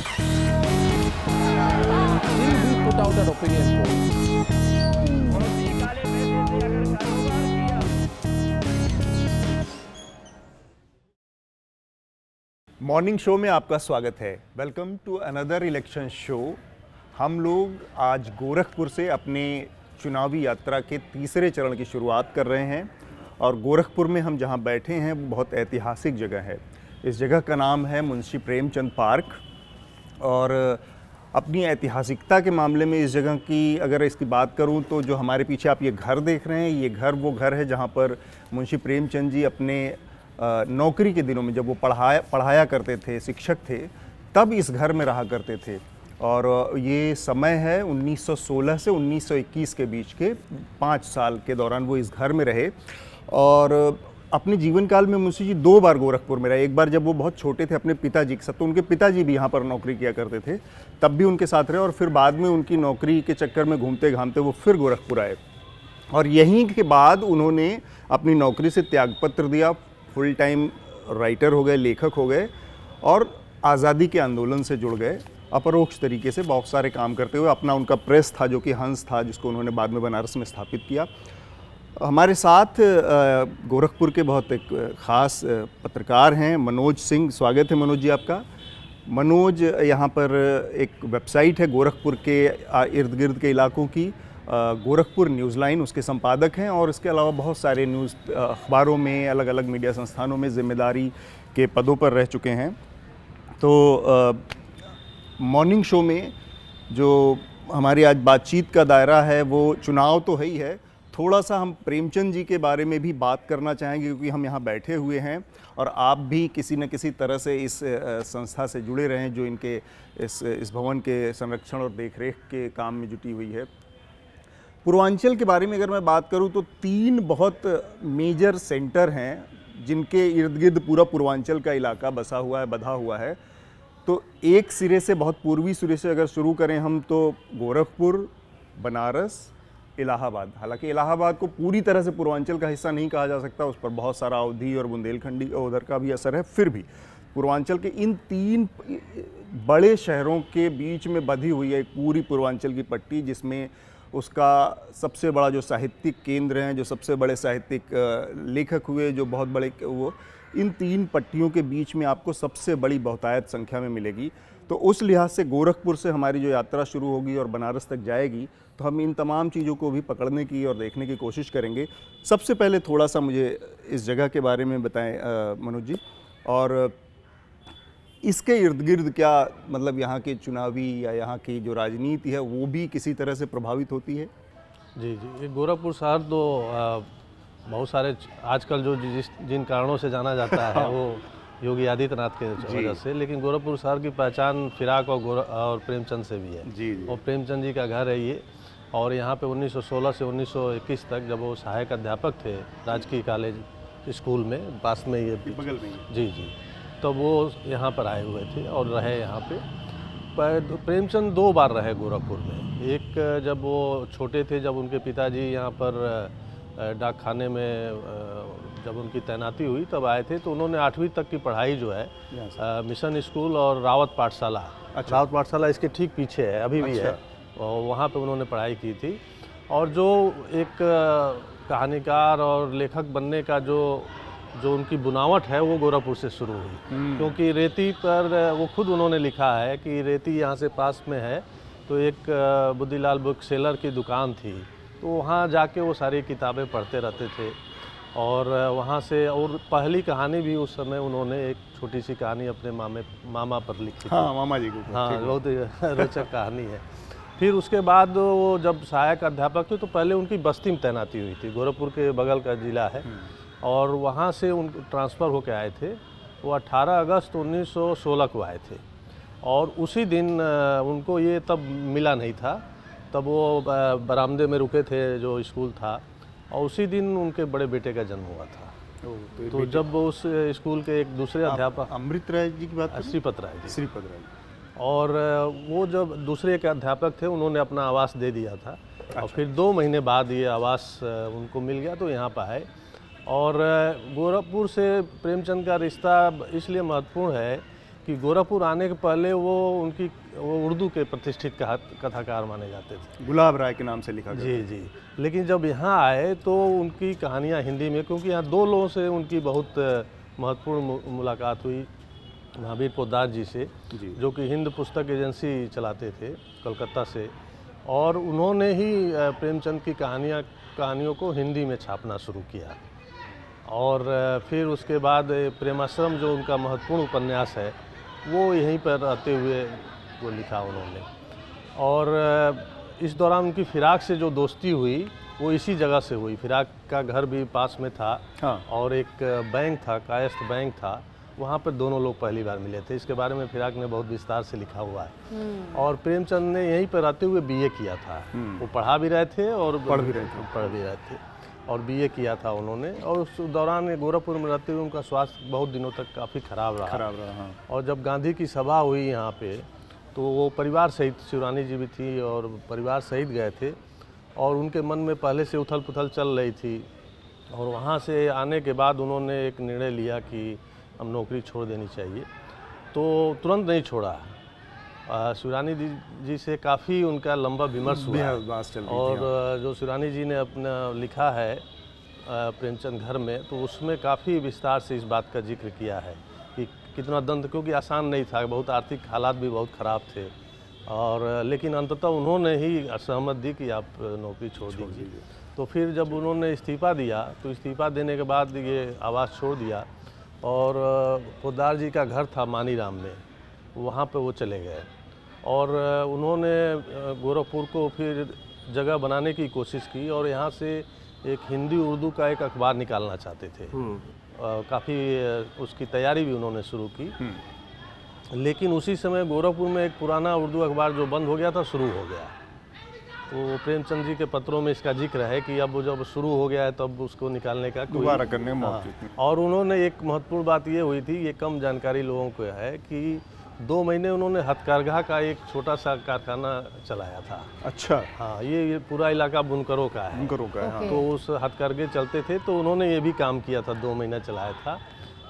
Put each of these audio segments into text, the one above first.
Will we put out an opinion poll? Morning show में आपका स्वागत है। Welcome to another election show. हम लोग आज गोरखपुर से अपने चुनावी यात्रा के तीसरे चरण की शुरुआत कर रहे हैं और गोरखपुर में हम जहां बैठे हैं वो बहुत ऐतिहासिक जगह है। इस जगह का नाम है मुंशी प्रेमचंद पार्क और अपनी ऐतिहासिकता के मामले में इस जगह की अगर इसकी बात करूं तो जो हमारे पीछे आप ये घर देख रहे हैं, ये घर वो घर है जहां पर मुंशी प्रेमचंद जी अपने नौकरी के दिनों में जब वो पढ़ाया करते थे, शिक्षक थे, तब इस घर में रहा करते थे। और ये समय है 1916 से 1921 के बीच के 5 साल के दौरान वो इस घर में रहे। और अपने जीवन काल में मुंशी जी 2 बार गोरखपुर में रहे। एक बार जब वो बहुत छोटे थे अपने पिताजी के साथ, तो उनके पिताजी भी यहाँ पर नौकरी किया करते थे, तब भी उनके साथ रहे और फिर बाद में उनकी नौकरी के चक्कर में घूमते घामते वो फिर गोरखपुर आए और यहीं के बाद उन्होंने अपनी नौकरी से त्यागपत्र दिया, फुल टाइम राइटर हो गए, लेखक हो गए और आज़ादी के आंदोलन से जुड़ गए अपरोक्ष तरीके से बहुत सारे काम करते हुए। अपना उनका प्रेस था जो कि हंस था, जिसको उन्होंने बाद में बनारस में स्थापित किया। हमारे साथ गोरखपुर के बहुत एक ख़ास पत्रकार हैं मनोज सिंह। स्वागत है मनोज जी आपका। मनोज यहाँ पर एक वेबसाइट है गोरखपुर के इर्द गिर्द के इलाकों की, गोरखपुर न्यूज़ लाइन, उसके संपादक हैं और इसके अलावा बहुत सारे न्यूज़ अखबारों में, अलग अलग मीडिया संस्थानों में जिम्मेदारी के पदों पर रह चुके हैं। तो मॉर्निंग शो में जो हमारी आज बातचीत का दायरा है वो चुनाव तो है ही है, थोड़ा सा हम प्रेमचंद जी के बारे में भी बात करना चाहेंगे क्योंकि हम यहाँ बैठे हुए हैं और आप भी किसी न किसी तरह से इस संस्था से जुड़े रहे हैं जो इनके इस भवन के संरक्षण और देखरेख के काम में जुटी हुई है। पूर्वांचल के बारे में अगर मैं बात करूं तो 3 बहुत मेजर सेंटर हैं जिनके इर्द गिर्द पूरा पूर्वांचल का इलाका बसा हुआ है, बधा हुआ है। तो एक सिरे से, बहुत पूर्वी सिरे से अगर शुरू करें हम तो गोरखपुर, बनारस, इलाहाबाद। हालांकि इलाहाबाद को पूरी तरह से पूर्वांचल का हिस्सा नहीं कहा जा सकता, उस पर बहुत सारा अवधी और बुंदेलखंडी उधर का भी असर है, फिर भी पूर्वांचल के इन 3 बड़े शहरों के बीच में बधी हुई है एक पूरी पूर्वांचल की पट्टी, जिसमें उसका सबसे बड़ा जो साहित्यिक केंद्र हैं, जो सबसे बड़े साहित्यिक लेखक हुए, जो बहुत बड़े, वो इन 3 पट्टियों के बीच में आपको सबसे बड़ी बहुतायत संख्या में मिलेगी। तो उस लिहाज से गोरखपुर से हमारी जो यात्रा शुरू होगी और बनारस तक जाएगी तो हम इन तमाम चीज़ों को भी पकड़ने की और देखने की कोशिश करेंगे। सबसे पहले थोड़ा सा मुझे इस जगह के बारे में बताएं मनोज जी, और इसके इर्द गिर्द क्या मतलब यहाँ के चुनावी या यहाँ की जो राजनीति है वो भी किसी तरह से प्रभावित होती है? जी जी, ये गोरखपुर शहर तो बहुत सारे आजकल जो जिन कारणों से जाना जाता है वो योगी आदित्यनाथ के वजह से, लेकिन गोरखपुर शहर की पहचान फिराक और प्रेमचंद से भी है। जी। और प्रेमचंद जी का घर है ये, और यहाँ पे 1916 से 1921 तक जब वो सहायक अध्यापक थे राजकीय कॉलेज स्कूल में, पास में ये बगल में। जी जी, तो वो यहाँ पर आए हुए थे और रहे यहाँ पे। पर प्रेमचंद 2 बार रहे गोरखपुर में। एक जब वो छोटे थे, जब उनके पिताजी यहाँ पर डाक खाने में जब उनकी तैनाती हुई तब आए थे, तो उन्होंने 8वीं तक की पढ़ाई जो है मिशन स्कूल और रावत पाठशाला, रावत पाठशाला इसके ठीक पीछे है, अभी भी है, और वहाँ पे उन्होंने पढ़ाई की थी। और जो एक कहानीकार और लेखक बनने का जो उनकी बुनावट है वो गोरखपुर से शुरू हुई, क्योंकि रेती पर वो खुद उन्होंने लिखा है कि रेती यहाँ से पास में है, तो एक बुद्धिलाल बुक सेलर की दुकान थी, तो वहाँ जाके वो सारी किताबें पढ़ते रहते थे। और वहाँ से, और पहली कहानी भी उस समय उन्होंने एक छोटी सी कहानी अपने मामा पर लिखी थी। हाँ, मामा जी को। हाँ, बहुत रोचक कहानी है। फिर उसके बाद वो जब सहायक अध्यापक थे तो पहले उनकी बस्ती में तैनाती हुई थी, गोरखपुर के बगल का ज़िला है, और वहाँ से उन ट्रांसफ़र होकर आए थे। वो 18 अगस्त 1916 को आए थे और उसी दिन उनको ये तब मिला नहीं था, तब वो बरामदे में रुके थे जो स्कूल था, और उसी दिन उनके बड़े बेटे का जन्म हुआ था। तो जब उस स्कूल के एक दूसरे अध्यापक, अमृत राय जी की बात, श्रीपत राय जी, श्रीपत राय, और वो जब दूसरे के अध्यापक थे उन्होंने अपना आवास दे दिया था। और फिर 2 महीने बाद ये आवास उनको मिल गया तो यहाँ पर आए। और गोरखपुर से प्रेमचंद का रिश्ता इसलिए महत्वपूर्ण है कि गोरखपुर आने के पहले वो उर्दू के प्रतिष्ठित कथाकार माने जाते थे। गुलाब राय के नाम से लिखा गया। जी जी। लेकिन जब यहाँ आए तो उनकी कहानियाँ हिंदी में, क्योंकि यहाँ 2 लोगों से उनकी बहुत महत्वपूर्ण मुलाकात हुई, महावीर पोद्दार जी से, जो कि हिंद पुस्तक एजेंसी चलाते थे कलकत्ता से, और उन्होंने ही प्रेमचंद की कहानियों को हिंदी में छापना शुरू किया। और फिर उसके बाद प्रेमाश्रम जो उनका महत्वपूर्ण उपन्यास है वो यहीं पर रहते हुए वो लिखा उन्होंने। और इस दौरान उनकी फिराक से जो दोस्ती हुई वो इसी जगह से हुई। फिराक का घर भी पास में था। हाँ। और एक बैंक था, कायस्थ बैंक था, वहाँ पर दोनों लोग पहली बार मिले थे। इसके बारे में फिराक ने बहुत विस्तार से लिखा हुआ है। और प्रेमचंद ने यहीं पर रहते हुए बीए किया था। वो पढ़ा भी रहे थे और पढ़ भी रहे थे और बीए किया था उन्होंने। और उस दौरान गोरखपुर में रहते हुए उनका स्वास्थ्य बहुत दिनों तक काफ़ी ख़राब रहा। हाँ। और जब गांधी की सभा हुई यहाँ पे तो वो परिवार सहित, शिवरानी जी भी थी और परिवार सहित गए थे। और उनके मन में पहले से उथल पुथल चल रही थी। और वहाँ से आने के बाद उन्होंने एक निर्णय लिया कि हम नौकरी छोड़ देनी चाहिए। तो तुरंत नहीं छोड़ा। शिवरानी जी से काफ़ी उनका लंबा विमर्श हुआ। और जो शिवरानी जी ने अपना लिखा है प्रेमचंद घर में, तो उसमें काफ़ी विस्तार से इस बात का जिक्र किया है कि कितना दंड, क्योंकि आसान नहीं था, बहुत आर्थिक हालात भी बहुत ख़राब थे। और लेकिन अंततः उन्होंने ही सहमत दी कि आप नौकरी छोड़ दीजिए। तो फिर जब उन्होंने इस्तीफ़ा दिया तो इस्तीफ़ा देने के बाद ये आवास छोड़ दिया। और पोद्दार जी का घर था मानीराम में, वहाँ पे वो चले गए। और उन्होंने गोरखपुर को फिर जगह बनाने की कोशिश की और यहाँ से एक हिंदी उर्दू का एक अखबार निकालना चाहते थे। काफ़ी उसकी तैयारी भी उन्होंने शुरू की। लेकिन उसी समय गोरखपुर में एक पुराना उर्दू अखबार जो बंद हो गया था शुरू हो गया। तो प्रेमचंद जी के पत्रों में इसका जिक्र है कि अब जब शुरू हो गया है तब उसको निकालने का दोबारा करने में मौका नहीं। और उन्होंने एक महत्वपूर्ण बात ये हुई थी, ये कम जानकारी लोगों को है, कि 2 महीने उन्होंने हथकरघा का एक छोटा सा कारखाना चलाया था। अच्छा। हाँ, ये पूरा इलाका बुनकरों का है। बुनकरों का है, हाँ। तो उस हथकरघे चलते थे, तो उन्होंने ये भी काम किया था, 2 महीना चलाया था।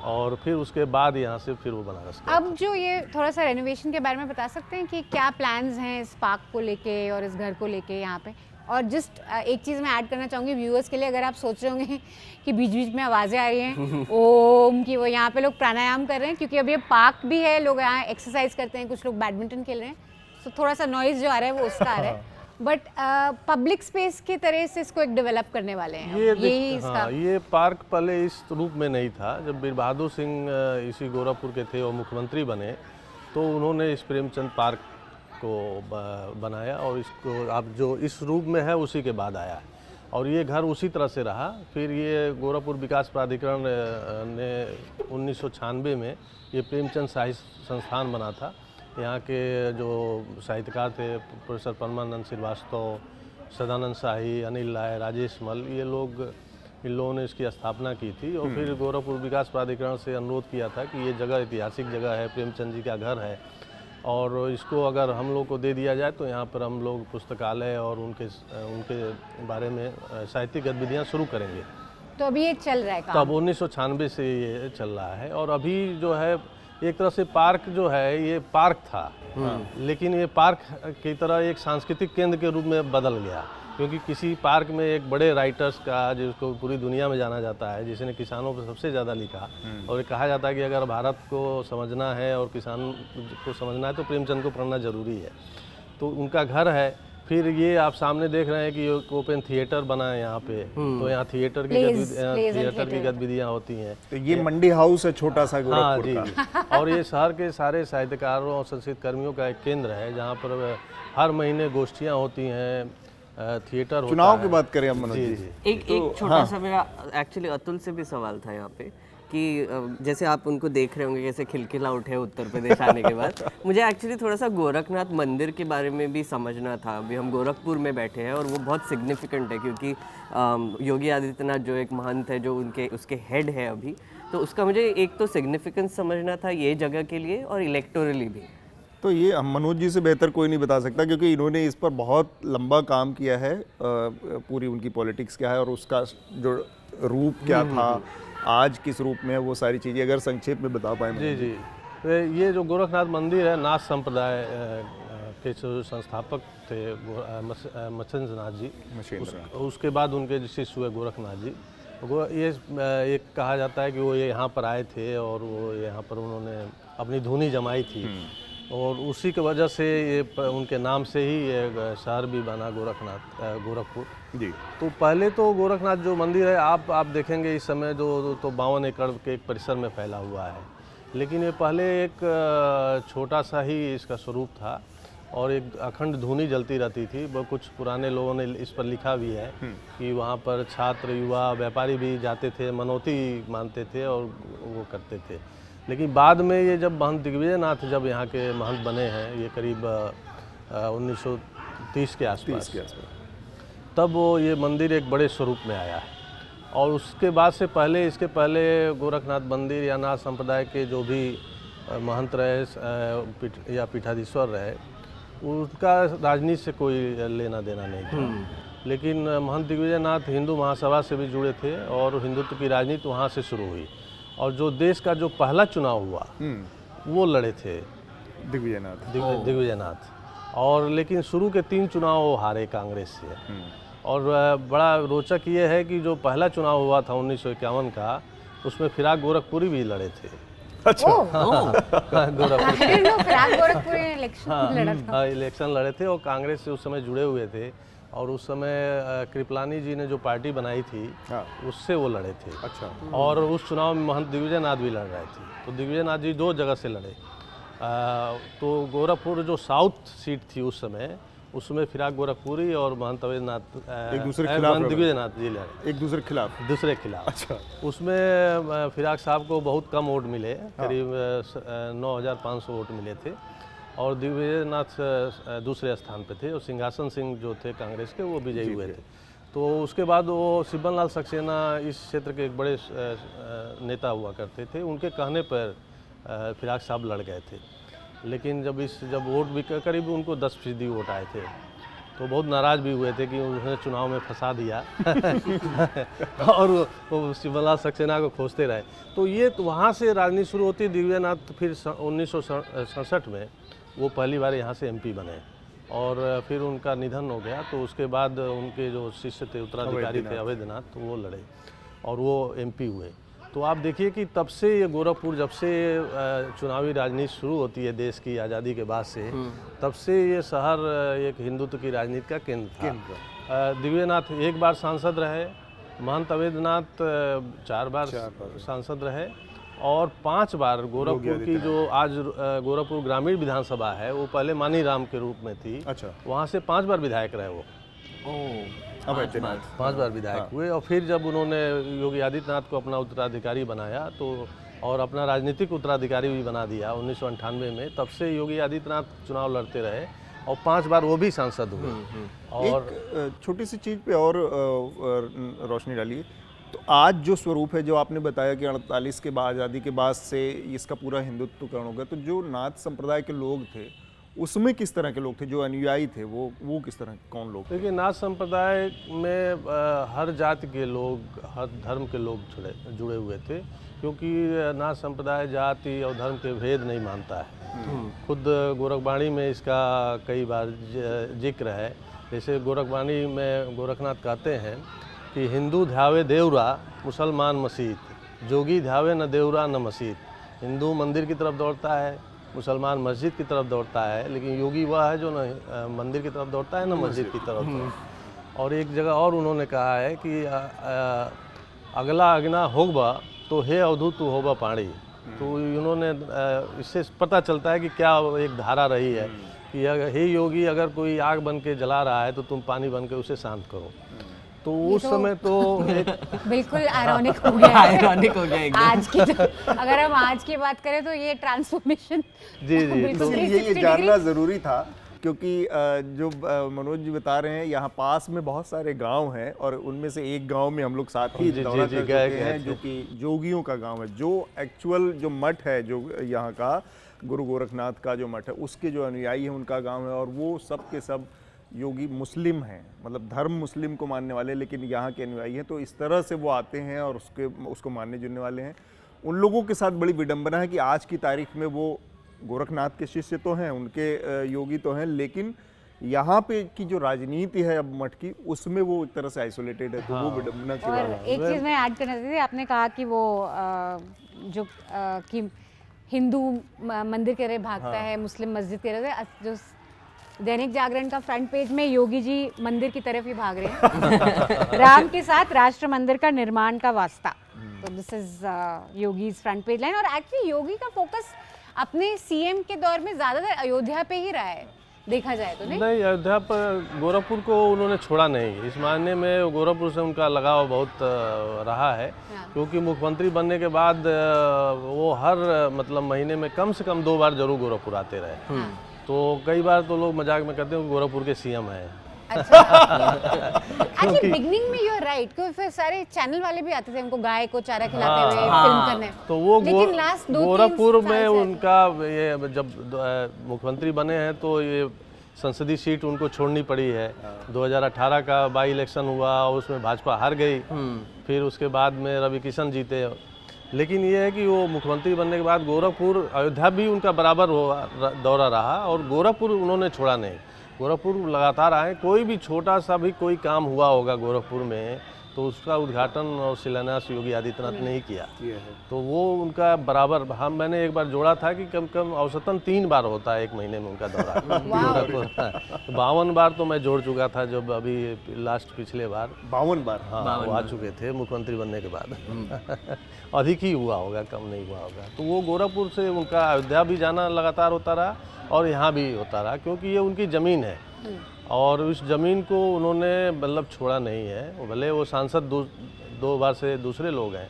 और फिर उसके बाद यहाँ से फिर वो बनारस गए। अब जो ये थोड़ा सा रेनोवेशन के बारे में बता सकते हैं कि क्या प्लान्स हैं इस पार्क को लेके और इस घर को लेके यहाँ पे? और जस्ट एक चीज़ मैं ऐड करना चाहूँगी व्यूअर्स के लिए, अगर आप सोच रहे होंगे कि बीच बीच में आवाज़ें आ रही हैं ओम की, वो यहाँ पे लोग प्राणायाम कर रहे हैं, क्योंकि अब ये पार्क भी है, लोग यहाँ एक्सरसाइज करते हैं, कुछ लोग बैडमिंटन खेल रहे हैं। तो थोड़ा सा नॉइज़ जो आ रहा है वो उसका आ रहा है। बट पब्लिक स्पेस की तरह से इसको एक डेवलप करने वाले हैं। ये पार्क पहले इस रूप में नहीं था। जब वीर बहादुर सिंह इसी गोरखपुर के थे और मुख्यमंत्री बने तो उन्होंने इस प्रेमचंद पार्क को बनाया और इसको अब जो इस रूप में है उसी के बाद आया। और ये घर उसी तरह से रहा। फिर ये गोरखपुर विकास प्राधिकरण ने 1996 में ये प्रेमचंद साहित्य संस्थान बना था। यहाँ के जो साहित्यकार थे प्रोफेसर परमानंद श्रीवास्तव, सदानंद शाही, अनिल राय, राजेश मल, ये लोग, इन लोगों ने इसकी स्थापना की थी। और फिर गोरखपुर विकास प्राधिकरण से अनुरोध किया था कि ये जगह ऐतिहासिक जगह है, प्रेमचंद जी का घर है, और इसको अगर हम लोग को दे दिया जाए तो यहाँ पर हम लोग पुस्तकालय और उनके बारे में साहित्यिक गतिविधियाँ शुरू करेंगे। तो अभी ये चल रहा है काम? तो अब 1996 से ये चल रहा है। और अभी जो है एक तरह से पार्क जो है ये पार्क था, लेकिन ये पार्क की तरह एक सांस्कृतिक केंद्र के रूप में बदल गया, क्योंकि किसी पार्क में एक बड़े राइटर्स का, जिसको पूरी दुनिया में जाना जाता है, जिसने किसानों पर सबसे ज़्यादा लिखा, और कहा जाता है कि अगर भारत को समझना है और किसान को समझना है तो प्रेमचंद को पढ़ना ज़रूरी है। तो उनका घर है। फिर ये आप सामने देख रहे हैं कि ओपन थिएटर बना है यहाँ पे, तो यहाँ थिएटर की गतिविधियाँ होती हैं। तो ये मंडी हाउस है छोटा सा गोरखपुर का। जी। और ये शहर के सारे साहित्यकारों और संस्कृत कर्मियों का एक केंद्र है, जहाँ पर हर महीने गोष्ठियाँ होती हैं, थिएटर होता है। चुनाव की बात करें हम मनोज जी। एक छोटा सा मेरा एक्चुअली अतुल से भी सवाल था यहाँ पे कि जैसे आप उनको देख रहे होंगे कैसे खिलखिला उठे उत्तर प्रदेश आने के बाद, मुझे एक्चुअली थोड़ा सा गोरखनाथ मंदिर के बारे में भी समझना था। अभी हम गोरखपुर में बैठे हैं और वो बहुत सिग्निफिकेंट है, क्योंकि योगी आदित्यनाथ जो एक महंत है, जो उसके हेड है अभी, तो उसका मुझे एक तो सिग्निफिकेंस समझना था ये जगह के लिए और इलेक्टोरली भी। तो ये हम मनोज जी से बेहतर कोई नहीं बता सकता, क्योंकि इन्होंने इस पर बहुत लंबा काम किया है। पूरी उनकी पॉलिटिक्स क्या है और उसका जो रूप क्या था, आज किस रूप में है, वो सारी चीज़ें अगर संक्षेप में बता पाएँ। जी जी। तो ये जो गोरखनाथ मंदिर है, नाथ संप्रदाय के जो संस्थापक थे मच्छेंद्रनाथ जी, उसके बाद उनके जो शिष्य हुए गोरखनाथ जी, ये एक कहा जाता है कि वो ये यहाँ पर आए थे और वो यहाँ पर उन्होंने अपनी धुनी जमाई थी और उसी की वजह से ये उनके नाम से ही ये शहर भी बना गोरखपुर जी। तो पहले तो गोरखनाथ जो मंदिर है आप देखेंगे इस समय जो तो 52 एकड़ के एक परिसर में फैला हुआ है, लेकिन ये पहले एक छोटा सा ही इसका स्वरूप था और एक अखंड धुनी जलती रहती थी। वो कुछ पुराने लोगों ने इस पर लिखा भी है कि वहाँ पर छात्र, युवा, व्यापारी भी जाते थे, मनौती मानते थे और वो करते थे। लेकिन बाद में ये जब महंत दिग्विजयनाथ जब यहाँ के महंत बने हैं, ये करीब 1930 के आसपास, तब वो ये मंदिर एक बड़े स्वरूप में आया है। और उसके बाद से पहले, इसके पहले गोरखनाथ मंदिर या नाथ संप्रदाय के जो भी महंत रहे या पीठाधीश्वर रहे, उनका राजनीति से कोई लेना देना नहीं था। लेकिन महंत दिग्विजयनाथ हिंदू महासभा से भी जुड़े थे और हिंदुत्व की राजनीति वहाँ से शुरू हुई और जो देश का जो पहला चुनाव हुआ वो लड़े थे दिग्विजयनाथ। और लेकिन शुरू के 3 चुनाव वो हारे कांग्रेस से। और बड़ा रोचक ये है कि जो पहला चुनाव हुआ था 1951 का, उसमें फिराक गोरखपुरी भी लड़े थे। अच्छा। गोरखपुर इलेक्शन लड़े थे और कांग्रेस से उस समय जुड़े हुए थे और उस समय कृपलानी जी ने जो पार्टी बनाई थी उससे वो लड़े थे। अच्छा। और उस चुनाव में महंत दिग्विजयनाथ भी लड़ रहे थे। तो दिग्विजयनाथ जी 2 जगह से लड़े। तो गोरखपुर जो साउथ सीट थी उस समय, उसमें फिराक गोरखपुरी और महंत अवैधनाथ एक दूसरे के खिलाफ, दिग्विजयनाथ जी लड़े एक दूसरे के खिलाफ। अच्छा। उसमें फिराक साहब को बहुत कम वोट मिले, करीब 9,500 वोट मिले थे और दिग्विजयनाथ दूसरे स्थान पे थे और सिंहासन सिंह जो थे कांग्रेस के, वो विजयी हुए थे। तो उसके बाद वो सिब्बन लाल सक्सेना इस क्षेत्र के एक बड़े नेता हुआ करते थे, उनके कहने पर फिराक साहब लड़ गए थे। लेकिन जब वोट भी करीब उनको 10% वोट आए थे, तो बहुत नाराज़ भी हुए थे कि उन्होंने चुनाव में फंसा दिया और वो शिवलाल सक्सेना को खोजते रहे। तो ये तो वहाँ से राजनीति शुरू होती। दिग्विजयनाथ फिर 1967 में वो पहली बार यहाँ से MP बने और फिर उनका निधन हो गया। तो उसके बाद उनके जो शिष्य थे, उत्तराधिकारी थे अवैधनाथ, तो वो लड़े और वो MP हुए। तो आप देखिए कि तब से ये गोरखपुर, जब से चुनावी राजनीति शुरू होती है देश की आज़ादी के बाद से, तब से ये शहर एक हिंदुत्व की राजनीति का केंद्र था। दिग्विजयनाथ 1 बार सांसद रहे, महंत अवैधनाथ 4 बार सांसद रहे और 5 बार गोरखपुर की जो आज गोरखपुर ग्रामीण विधानसभा है, वो पहले मानीराम के रूप में थी। अच्छा। वहाँ से 5 बार विधायक रहे वो। 5 बार विधायक हुए और फिर जब उन्होंने योगी आदित्यनाथ को अपना उत्तराधिकारी बनाया तो और अपना राजनीतिक उत्तराधिकारी भी बना दिया 1998 में, तब से योगी आदित्यनाथ चुनाव लड़ते रहे और 5 बार वो भी सांसद हुए। और एक छोटी सी चीज़ पे और रोशनी डालिए, तो आज जो स्वरूप है, जो आपने बताया कि 48 के बाद, आज़ादी के बाद से इसका पूरा हिंदुत्वकरण हो गया, तो जो नाथ संप्रदाय के लोग थे उसमें किस तरह के लोग थे, जो अनुयायी थे वो किस तरह, कौन लोग थे? देखिए, नाथ संप्रदाय में हर जाति के लोग, हर धर्म के लोग जुड़े हुए थे, क्योंकि नाथ संप्रदाय जाति और धर्म के भेद नहीं मानता है। खुद गोरखवाणी में इसका कई बार जिक्र है। जैसे गोरखवाणी में गोरखनाथ कहते हैं कि हिंदू ध्यावे देवरा, मुसलमान मस्जिद, जोगी ध्यावे न देवरा न मस्जिद। हिंदू मंदिर की तरफ दौड़ता है, मुसलमान मस्जिद की तरफ दौड़ता है, लेकिन योगी वह है जो न मंदिर की तरफ दौड़ता है न मस्जिद की तरफ। और एक जगह और उन्होंने कहा है कि अगला अगना होगा तो हे अवधूत तू होगा पानी। तो उन्होंने इससे पता चलता है कि क्या एक धारा रही है कि हे योगी, अगर कोई आग बन के जला रहा है तो तुम पानी बन के उसे शांत करो। तो उस समय तो बिल्कुल आयरॉनिक हो गया है। आयरॉनिक हो गया एकदम। आज की अगर हम आज की बात करें तो ये ट्रांसफॉर्मेशन जी तो ये जानना ज़रूरी था, क्योंकि जो मनोज जी बता रहे हैं, यहाँ पास में बहुत सारे गांव हैं और उनमें से एक गांव में हम लोग साथ ही दौरा कर चुके हैं, जो कि जोगियों का गांव है। जो एक्चुअल जो मठ है, जो यहाँ का गुरु गोरखनाथ का जो मठ है, उसके जो अनुयायी हैं उनका गाँव है और वो सब के सब योगी मुस्लिम हैं, मतलब धर्म मुस्लिम को मानने वाले, लेकिन यहाँ के अनुयायी हैं। तो इस तरह से वो आते हैं और उसको मानने जुड़ने वाले हैं। उन लोगों के साथ बड़ी विडंबना है कि आज की तारीख में वो गोरखनाथ के शिष्य तो हैं, उनके योगी तो हैं, लेकिन यहाँ पे की जो राजनीति है अब मठ की, उसमें वो एक तरह से आइसोलेटेड है, तो वो विडंबना की और बात है। एक चीज़ मैं ऐड करना चाहती थी, आपने कहा कि वो कि हिंदू मंदिर के रहे भागता है, मुस्लिम मस्जिद के रहे, जो दैनिक जागरण का फ्रंट पेज में योगी जी मंदिर की तरफ ही भाग रहे हैं राम के साथ राष्ट्र मंदिर का निर्माण का वास्ता। तो this is yogis front page line. और एक्चुअली योगी का फोकस अपने सीएम के दौर में ज़्यादातर अयोध्या पे ही रहा है, देखा जाए तो। नहीं अयोध्या पर, गोरखपुर को उन्होंने छोड़ा नहीं। इस मायने में गोरखपुर से उनका लगाव बहुत रहा है, क्योंकि मुख्यमंत्री बनने के बाद वो हर मतलब महीने में कम से कम 2 बार जरूर गोरखपुर आते रहे। तो कई बार तो लोग मजाक में कहते हैं गोरखपुर के सीएम हैं। एक्चुअली बिगनिंग में यू आर राइट, क्योंकि फिर सारे चैनल वाले भी आते थे उनको गाय को चारा खिलाते हुए फिल्म करने। तो वो लेकिन लास्ट 2-3 गोरखपुर साल में से उनका ये जब मुख्यमंत्री बने हैं तो ये संसदीय सीट उनको छोड़नी पड़ी है। 2018 का बाई इलेक्शन हुआ और उसमें भाजपा हार गई, फिर उसके बाद में रवि किशन जीते। लेकिन ये है कि वो मुख्यमंत्री बनने के बाद गोरखपुर, अयोध्या भी उनका बराबर दौरा रहा और गोरखपुर उन्होंने छोड़ा नहीं। गोरखपुर लगातार आए, कोई भी छोटा सा भी कोई काम हुआ होगा गोरखपुर में तो उसका उद्घाटन और शिलान्यास योगी आदित्यनाथ ने ही किया। तो वो उनका बराबर, मैंने एक बार जोड़ा था कि कम कम औसतन 3 बार होता है 1 महीने में उनका दौरा गोरखपुर। 52 बार तो मैं जोड़ चुका था, जब अभी लास्ट पिछले बार 52 बार हाँ वो आ चुके थे मुख्यमंत्री बनने के बाद। अधिक ही हुआ होगा, कम नहीं हुआ होगा। तो वो गोरखपुर से उनका अयोध्या भी जाना लगातार होता रहा और यहाँ भी होता रहा, क्योंकि ये उनकी ज़मीन है और उस ज़मीन को उन्होंने मतलब छोड़ा नहीं है। भले वो सांसद 2 बार से दूसरे लोग हैं,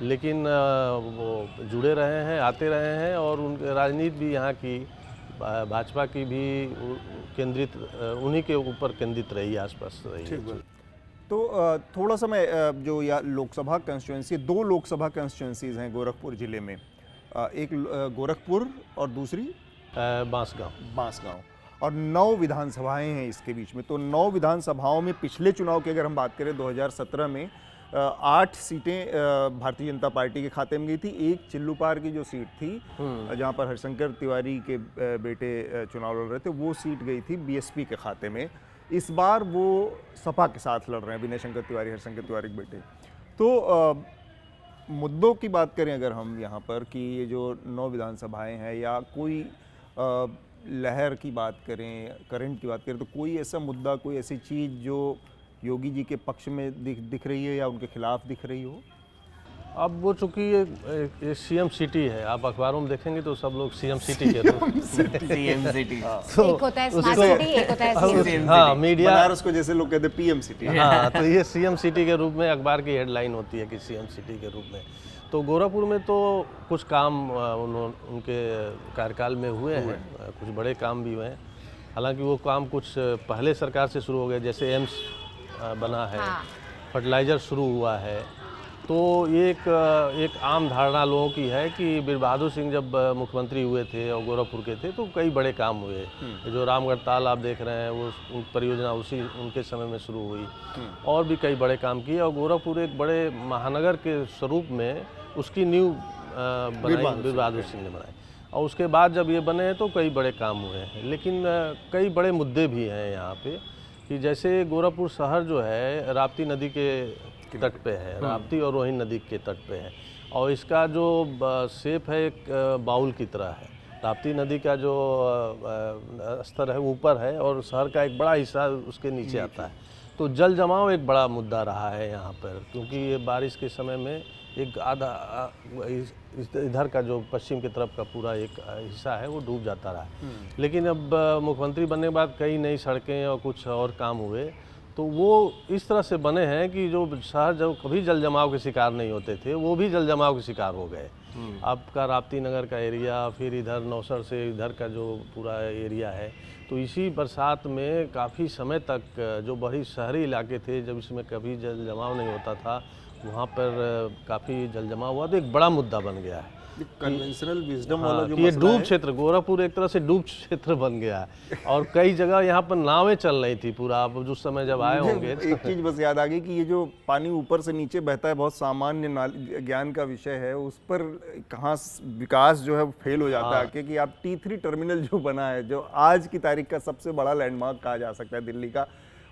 लेकिन वो जुड़े रहे हैं, आते रहे हैं और उनकी राजनीति भी यहाँ की भाजपा की भी केंद्रित उन्हीं के ऊपर केंद्रित रही, आसपास रही है। तो थोड़ा सा मैं जो या लोकसभा कंस्टिट्यूंसी, 2 लोकसभा कंस्टिट्यूंसीज हैं गोरखपुर ज़िले में, एक गोरखपुर और दूसरी बांसगांव, और 9 विधानसभाएं हैं इसके बीच में। तो 9 विधानसभाओं में पिछले चुनाव की अगर हम बात करें 2017 में 8 सीटें भारतीय जनता पार्टी के खाते में गई थी। एक चिल्लूपार की जो सीट थी जहां पर हरिशंकर तिवारी के बेटे चुनाव लड़ रहे थे, वो सीट गई थी बीएसपी के खाते में। इस बार वो सपा के साथ लड़ रहे हैं, विनय शंकर तिवारी, हरिशंकर तिवारी के बेटे। तो मुद्दों की बात करें अगर हम यहाँ पर कि ये जो 9 विधानसभाएं हैं या कोई लहर की बात करें, करंट की बात करें, तो कोई ऐसा मुद्दा, कोई ऐसी चीज़ जो योगी जी के पक्ष में दिख रही है या उनके खिलाफ दिख रही हो? अब वो चूँकि ये सीएम सिटी है, आप अखबारों में देखेंगे तो सब लोग सीएम सिटी के रूप में सीएम सिटी एक होता है स्मार्ट सिटी, एक होता है सीएम। हाँ, मीडिया बनारस को जैसे लोग कहते हैं पीएम सिटी। हाँ, तो ये सीएम सिटी के रूप में अखबार की हेडलाइन होती है कि सीएम सिटी के रूप में। तो गोरखपुर में तो कुछ काम उनके कार्यकाल में हुए हैं, कुछ बड़े काम भी हुए हैं। हालांकि वो काम कुछ पहले सरकार से शुरू हो गए, जैसे एम्स बना है, फर्टिलाइज़र शुरू हुआ है। तो ये एक आम धारणा लोगों की है कि वीर बहादुर सिंह जब मुख्यमंत्री हुए थे और गोरखपुर के थे तो कई बड़े काम हुए। जो रामगढ़ ताल आप देख रहे हैं वो परियोजना उनके समय में शुरू हुई, और भी कई बड़े काम किए। और गोरखपुर एक बड़े महानगर के स्वरूप में उसकी नींव बनाई वीर बहादुर सिंह ने बनाई, और उसके बाद जब ये बने तो कई बड़े काम हुए हैं। लेकिन कई बड़े मुद्दे भी हैं यहाँ पे, कि जैसे गोरखपुर शहर जो है राप्ती नदी के तट पे है, राप्ती और रोहिणी नदी के तट पे है, और इसका जो शेप है एक बाउल की तरह है। राप्ती नदी का जो स्तर है ऊपर है और शहर का एक बड़ा हिस्सा उसके नीचे आता है। तो जल जमाव एक बड़ा मुद्दा रहा है यहाँ पर, क्योंकि ये बारिश के समय में एक आधा इधर का जो पश्चिम की तरफ का पूरा एक हिस्सा है वो डूब जाता रहा। लेकिन अब मुख्यमंत्री बनने के बाद कई नई सड़कें और कुछ और काम हुए, तो वो इस तरह से बने हैं कि जो शहर जो कभी जल जमाव के शिकार नहीं होते थे वो भी जल जमाव के शिकार हो गए। आपका राप्ती नगर का एरिया, फिर इधर नौसर से इधर का जो पूरा एरिया है, तो इसी बरसात में काफ़ी समय तक जो बड़ी शहरी इलाके थे जब इसमें कभी जल जमाव नहीं होता था, वहाँ पर काफ़ी जल जमाव हुआ, तो एक बड़ा मुद्दा बन गया है। कन्वेंशनल विजडम वाला हाँ, जो कि ये मसला डूब है, क्षेत्र, गोरखपुर एक तरह से डूब क्षेत्र बन गया है और कई जगह यहाँ पर नावें चल रही थी पूरा। आप उस समय जब आए मुझे होंगे एक चीज बस याद आ गई कि ये जो पानी ऊपर से नीचे बहता है बहुत सामान्य ज्ञान का विषय है, उस पर कहाँ विकास जो है वो फेल हो जाता है आके कि आप T3 टर्मिनल जो बना है, जो आज की तारीख का सबसे बड़ा लैंडमार्क कहा जा सकता है दिल्ली का,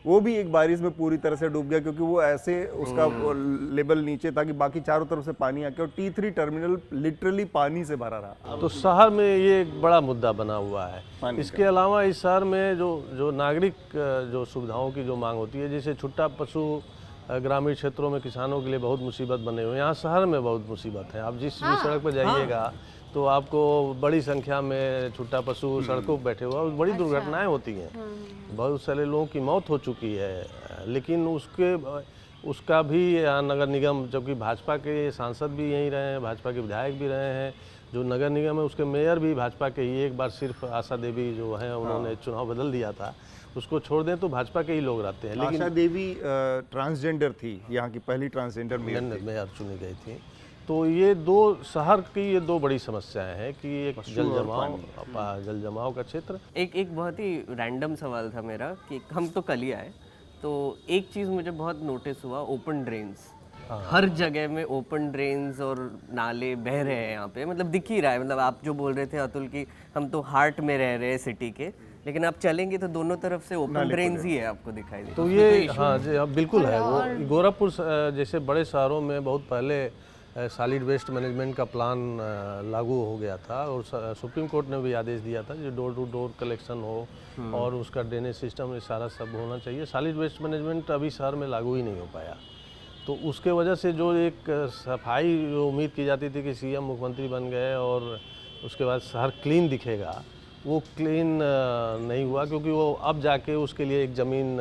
वो भी एक बारिश में पूरी तरह से डूब गया क्योंकि वो ऐसे उसका लेवल नीचे था कि बाकी चारों तरफ से पानी आके, और T3 टर्मिनल लिटरली पानी से भरा रहा। तो शहर में ये एक बड़ा मुद्दा बना हुआ है। पानी इसके अलावा इस शहर में जो नागरिक जो सुविधाओं की जो मांग होती है, जैसे छुट्टा पशु ग्रामीण क्षेत्रों में किसानों के लिए बहुत मुसीबत बने हुए हैं, यहाँ शहर में बहुत मुसीबत है। आप जिस भी सड़क पर जाइएगा तो आपको बड़ी संख्या में छुट्टा पशु सड़कों पर बैठे हुए और बड़ी दुर्घटनाएं होती हैं। बहुत सारे लोगों की मौत हो चुकी है, लेकिन उसका भी यहाँ नगर निगम, जबकि भाजपा के सांसद भी यहीं रहे हैं, भाजपा के विधायक भी रहे हैं, जो नगर निगम है उसके मेयर भी भाजपा के ही, एक बार सिर्फ आशा देवी जो हैं उन्होंने चुनाव बदल दिया था, उसको छोड़ दें तो भाजपा के ही लोग रहते हैं। लेकिन आशा देवी ट्रांसजेंडर थी, यहाँ की पहली ट्रांसजेंडर मेयर चुनी गई थी। तो ये दो शहर की ये दो बड़ी समस्याएं हैं कि एक जल जमाव का क्षेत्र। एक बहुत ही रैंडम सवाल था मेरा कि हम तो कल ही आए, तो एक चीज़ मुझे बहुत नोटिस हुआ, ओपन ड्रेन्स। हर जगह में ओपन ड्रेन्स और नाले बह रहे हैं यहाँ पे, मतलब दिख ही रहा है। मतलब आप जो बोल रहे थे अतुल कि हम तो हार्ट में रह रहे हैं सिटी के, लेकिन आप चलेंगे तो दोनों तरफ से ओपन ड्रेन्स ही है, आपको दिखाई दे। तो ये हाँ जी, बिल्कुल है। वो गोरखपुर जैसे बड़े शहरों में बहुत पहले सॉलिड वेस्ट मैनेजमेंट का प्लान लागू हो गया था और सुप्रीम कोर्ट ने भी आदेश दिया था जो डोर टू डोर कलेक्शन हो और उसका ड्रेनेज सिस्टम ये सारा सब होना चाहिए। सॉलिड वेस्ट मैनेजमेंट अभी शहर में लागू ही नहीं हो पाया, तो उसके वजह से जो एक सफाई उम्मीद की जाती थी कि सीएम मुख्यमंत्री बन गए और उसके बाद शहर क्लीन दिखेगा, वो क्लीन नहीं हुआ, क्योंकि वो अब जाके उसके लिए एक ज़मीन